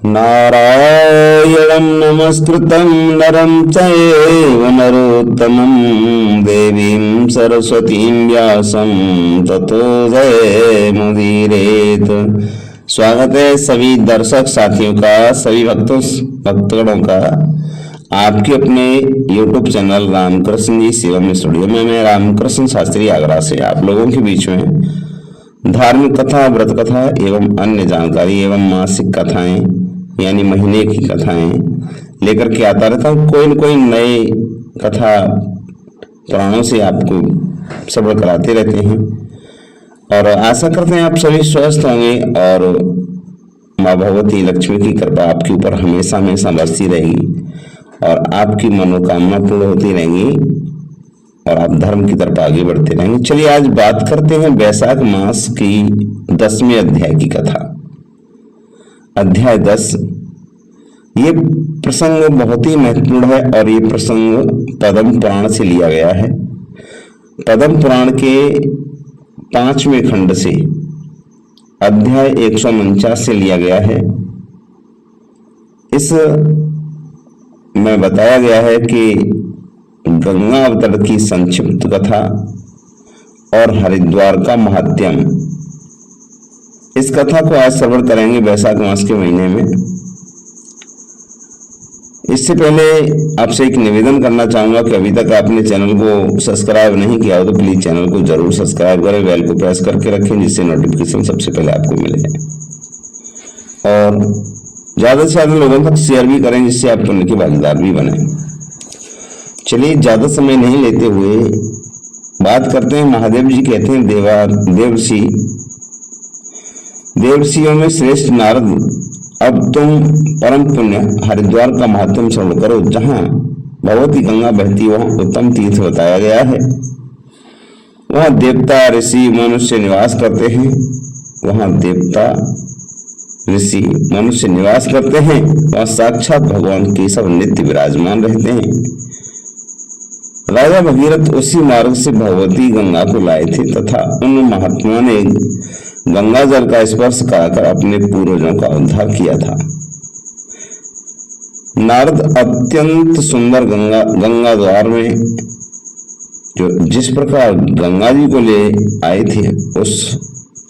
नारायणं नमस्कृतं नरं चैव नरोत्तमं देवीं सरस्वतीं व्यासं ततो जयमुदीरयेत्। स्वागत है सभी दर्शक साथियों का, सभी भक्तगणों का आपके अपने YouTube चैनल रामकृष्ण जी शिवम स्टूडियो में। मैं रामकृष्ण शास्त्री आगरा से आप लोगों के बीच में धार्मिक कथा, व्रत कथा एवं अन्य जानकारी एवं मासिक कथाएं यानी महीने की कथाएं लेकर के आता रहता हूँ। कोई न कोई नए कथा पुराणों से आपको श्रवण कराते रहते हैं और आशा करते हैं आप सभी स्वस्थ होंगे और माँ भगवती लक्ष्मी की कृपा आपके ऊपर हमेशा हमेशा बरसती रहेगी और आपकी मनोकामना पूर्ण होती रहेंगी और आप धर्म की तरफ आगे बढ़ते रहेंगे। चलिए आज बात करते हैं वैशाख मास की 10वें अध्याय की कथा। अध्याय 10। ये प्रसंग बहुत ही महत्वपूर्ण है और ये प्रसंग पद्म पुराण से लिया गया है। पद्म पुराण के 5वें खंड से अध्याय 149 से लिया गया है। इस में बताया गया है कि गंगा अवतरण की संक्षिप्त कथा और हरिद्वार का महात्म्य। इस कथा को आज श्रवण करेंगे वैशाख मास के महीने में। इससे पहले आपसे एक निवेदन करना चाहूंगा कि अभी तक आपने चैनल को सब्सक्राइब नहीं किया हो तो प्लीज चैनल को जरूर सब्सक्राइब करें, बेल को प्रेस करके रखें जिससे नोटिफिकेशन सबसे पहले आपको मिले और ज्यादा से ज्यादा लोगों तक शेयर भी करें जिससे आप पुण्य के भागीदार भी बने। चलिए ज्यादा समय नहीं लेते हुए बात करते हैं। महादेव जी कहते हैं देवर्षियों में श्रेष्ठ नारद, अब तुम परम पुण्य हरिद्वार का महात्म श्रवण करो। जहां भगवती गंगा बहती वहां उत्तम तीर्थ बताया गया है। वहां देवता ऋषि मनुष्य निवास करते हैं। वहां साक्षात भगवान केशव नित्य विराजमान रहते हैं। राजा भगीरथ उसी मार्ग से भगवती गंगा को लाए थे तथा उन महात्मा ने गंगा जल का स्पर्श कराकर अपने पूर्वजों का उद्धार किया था। नारद अत्यंत सुंदर गंगा द्वार में जिस प्रकार गंगा जी को ले आए थे उस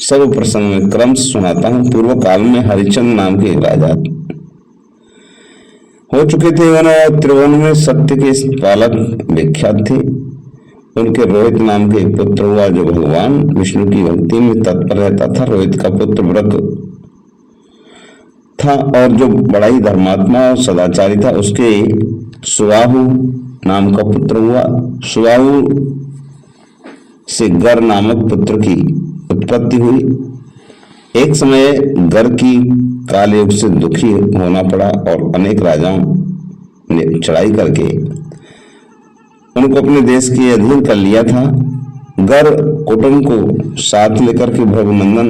सब प्रसंग में क्रम सुनाता हूँ। पूर्व काल में हरिचंद नाम के राजा हो चुके थे। उन्होंने त्रिभुवन में सत्य के पालक विख्यात थे। उनके रोहित नाम के पुत्र हुआ जो भगवान विष्णु की भक्ति में तत्पर रहता था। रोहित का पुत्र व्रत था और जो बड़ा ही धर्मात्मा और सदाचारी था उसके सुबाहु नाम का पुत्र हुआ। सुबाहु से गर नामक पुत्र की उत्पत्ति हुई। एक समय गर की कालयुग से दुखी होना पड़ा और अनेक राजाओं ने चढ़ाई करके उनको अपने देश के अधीन कर लिया था। गर कुटुंब को साथ लेकर के भृगुनंदन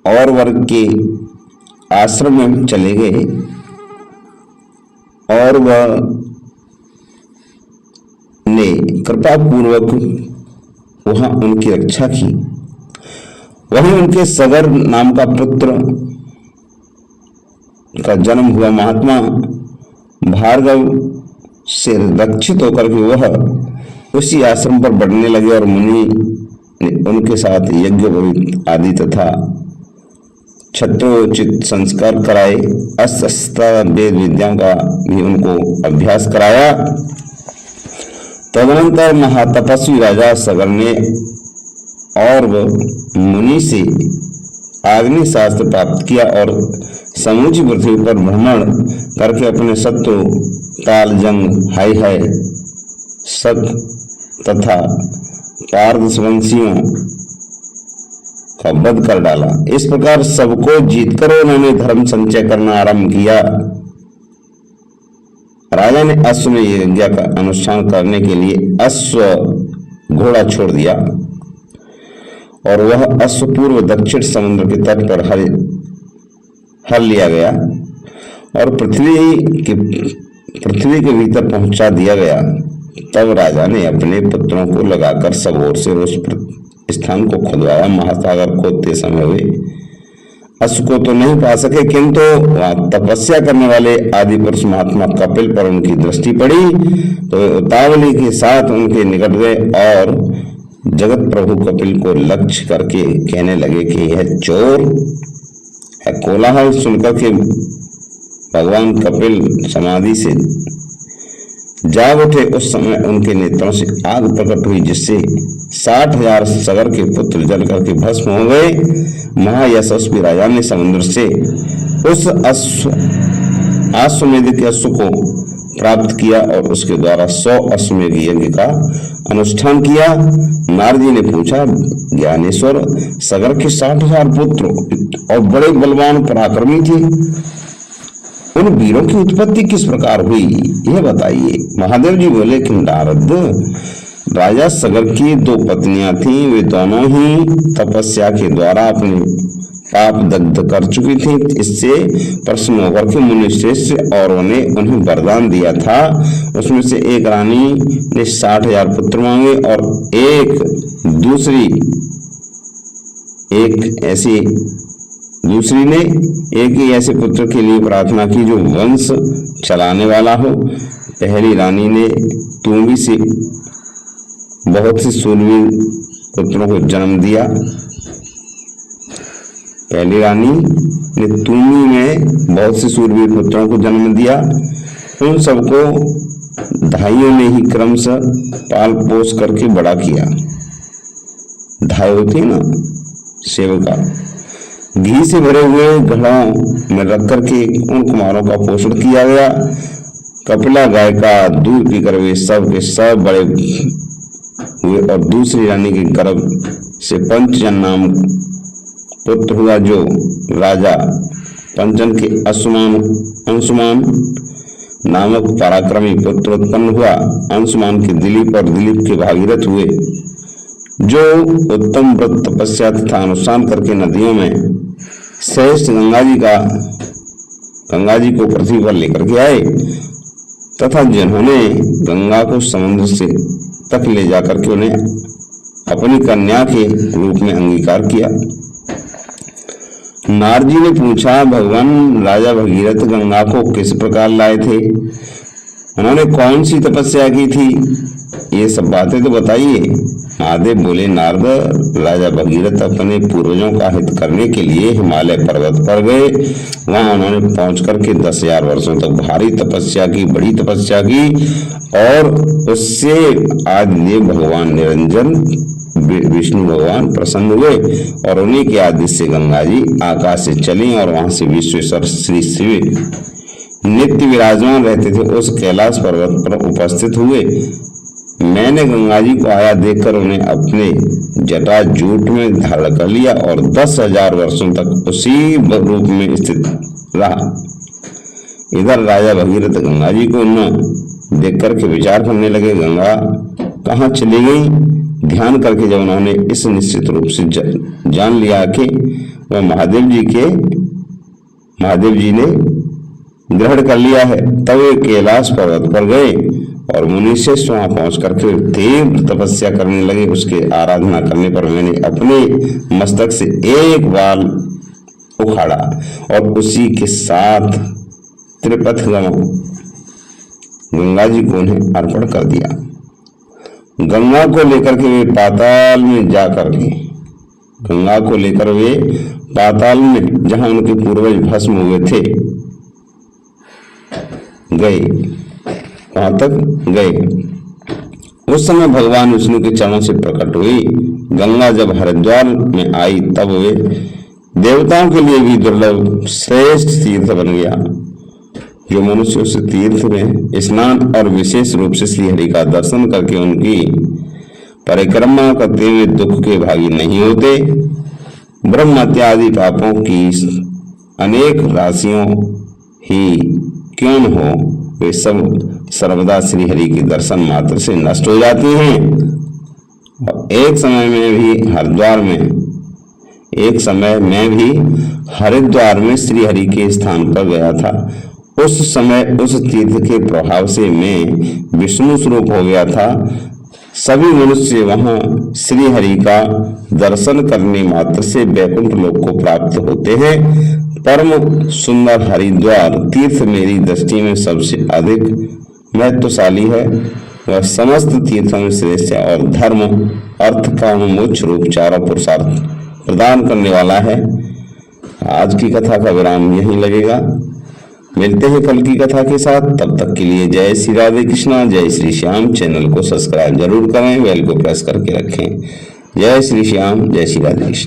और वर्ग के आश्रम में चले गए और वह ने कृपा पूर्वक वहां उनकी रक्षा की। वहीं उनके सगर नाम का पुत्र का जन्म हुआ। महात्मा भार्गव से रक्षित होकर के वह उसी आश्रम पर बढ़ने लगे और मुनि ने उनके साथ यज्ञ आदि तथा क्षत्रोचित संस्कार कराए। अस्त्र वेद विद्याओं का भी उनको अभ्यास कराया। तदनंतर महातपस्वी राजा सगर ने और वह मुनि से आग्नि शास्त्र प्राप्त किया और समूची पृथ्वी पर भ्रमण करके अपने शत्रु तालजंग, हाय सक तथा पारदवंशियों का वध कर डाला। इस प्रकार सबको जीतकर उन्होंने धर्म संचय करना आरंभ किया। राजा ने अश्व यज्ञ का अनुष्ठान करने के लिए अश्व घोड़ा छोड़ दिया और वह अश्व पूर्व दक्षिण समुद्र के तट पर हर लिया गया और पृथ्वी के भीतर पहुंचा दिया गया। तब राजा ने अपने पुत्रों को लगाकर सब ओर से उस स्थान को खुदवाया। महासागर खोदते समय वे अश्व को तो नहीं पा सके, किंतु वहां तपस्या करने वाले आदि पुरुष महात्मा कपिल पर उनकी दृष्टि पड़ी तो उतावली के साथ उनके निकट गए और जगत प्रभु कपिल को लक्ष्य करके कहने लगे कि यह चोर है। कोलाहल सुनकर के भगवान कपिल समाधि से जाग उठे। उस समय उनके नेत्रों से आग प्रकट हुई, जिससे 60,000 सगर के पुत्र जल करके भस्म हो गए। महायशस्वी राजा ने समुद्र से उस अश्वमेध के अश्व को प्राप्त किया और उसके द्वारा 100 अश्वमेध यज्ञ का अनुष्ठान किया। नारद जी ने पूछा, ज्ञानेश्वर, सगर के 60,000 पुत्र और बड़े बलवान पराक्रमी थे, उन वीरों की उत्पत्ति किस प्रकार हुई, यह बताइए। महादेव जी बोले कि नारद, राजा सगर की 2 पत्नियां थीं, वे दोनों ही तपस्या के द्वारा अपने पाप दग्ध कर चुकी थीं। इससे प्रसन्न होकर के मुनि श्रेष्ठ और उन्हें वरदान दिया था। उसमें से एक रानी ने 60,000 पुत्र मांगे और दूसरी ने एक ही ऐसे पुत्र के लिए प्रार्थना की जो वंश चलाने वाला हो। पहली रानी ने तुम्बी से बहुत से सूरवीर पुत्रों को जन्म दिया। पहली रानी ने तुम्बी में बहुत से सूरवीर पुत्रों को जन्म दिया। उन सबको धाइयों ने ही क्रमशः पाल पोस करके बड़ा किया। धाय होती है ना, सेवका। घी से भरे हुए घड़ों में रख करके उन कुमारों का पोषण किया गया। कपिला गाय का दूध पीकर वे सब के सब बड़े हुए और दूसरी रानी के गर्भ से पंचजन नाम पुत्र हुआ, जो राजा पंचन के अंशुमान नामक पराक्रमी पुत्र उत्पन्न हुआ। अंशुमान के दिलीप और दिलीप के भागीरथ हुए, जो उत्तम व्रत तपस्या तथा अनुष्ठान करके नदियों में श्रेष्ठ गंगा जी को पृथ्वी पर लेकर के आए तथा जिन्होंने गंगा को समुद्र से तक ले जाकर के उन्हें अपनी कन्या के रूप में अंगीकार किया। नारद जी ने पूछा, भगवान राजा भगीरथ गंगा को किस प्रकार लाए थे, उन्होंने कौन सी तपस्या की थी, ये सब बातें तो बताइए। महादेव बोले, नारद, राजा भगीरथ अपने पूर्वजों का हित करने के लिए हिमालय पर्वत पर गए। वहां उन्होंने पहुंच करके 10,000 वर्षों तक भारी तपस्या की, बड़ी तपस्या की और उससे आदिदेव भगवान निरंजन विष्णु भगवान प्रसन्न हुए और उन्हीं के आदेश से गंगा जी आकाश से चली और वहां से विश्वेश्वर श्री शिव नित्य विराजमान रहते थे उस कैलाश पर्वत पर उपस्थित हुए। मैंने गंगा जी को आया देखकर उन्हें अपने जटा जूट में धारण कर लिया और 10,000 वर्षों तक उसी रूप में स्थित रहा। इधर राजा भगीरथ गंगा जी को न देख करके विचार करने लगे, गंगा कहाँ चली गई। ध्यान करके जब उन्होंने इस निश्चित रूप से जान लिया कि वह महादेव जी ने ग्रहण कर लिया है, तब वे कैलाश पर्वत पर गए और मुनि से वहां पहुंच करके तीव्र तपस्या करने लगे। उसके आराधना करने पर मैंने अपने मस्तक से एक बाल उखाड़ा और उसी के साथ त्रिपथ गंगा जी को उन्हें अर्पण कर दिया। गंगा को लेकर के वे पाताल में जहां उनके पूर्वज भस्म हुए थे गए, वहां तक गए। उस समय भगवान विष्णु के चरणों से प्रकट हुई। गंगा जब हरिद्वार में आई तब वे देवताओं के लिए भी दुर्लभ श्रेष्ठ तीर्थ बन गया। जो मनुष्य उस तीर्थ में स्नान और विशेष रूप से श्री हरि का दर्शन करके उनकी परिक्रमा करते हुए दुख के भागी नहीं होते, ब्रह्म हत्या आदि पापों की अनेक राशियों ही क्यों न हो, वे सब सर्वदा श्री हरि के दर्शन मात्र से नष्ट हो जाती हैं। और एक समय में भी हरिद्वार में श्री हरि के स्थान पर गया था। उस समय उस तीर्थ के प्रभाव से मैं विष्णु स्वरूप हो गया था। सभी मनुष्य वहां श्री हरि का दर्शन करने मात्र से वैकुंठ लोक को प्राप्त होते हैं। परम सुंदर हरिद्वार तीर्थ मेरी दृष्टि में सबसे अधिक महत्वशाली है। वह समस्त तीर्थों में श्रेष्ठ है और धर्म, अर्थ, काम, मोक्ष रूप चारों पुरुषार्थ प्रदान करने वाला है। आज की कथा का विराम यहीं लगेगा। मिलते हैं कल की कथा के साथ। तब तक के लिए जय श्री राधे कृष्णा, जय श्री श्याम। चैनल को सब्सक्राइब जरूर करें, बेल को प्रेस करके रखें। जय श्री श्याम, जय श्री राधे कृष्ण।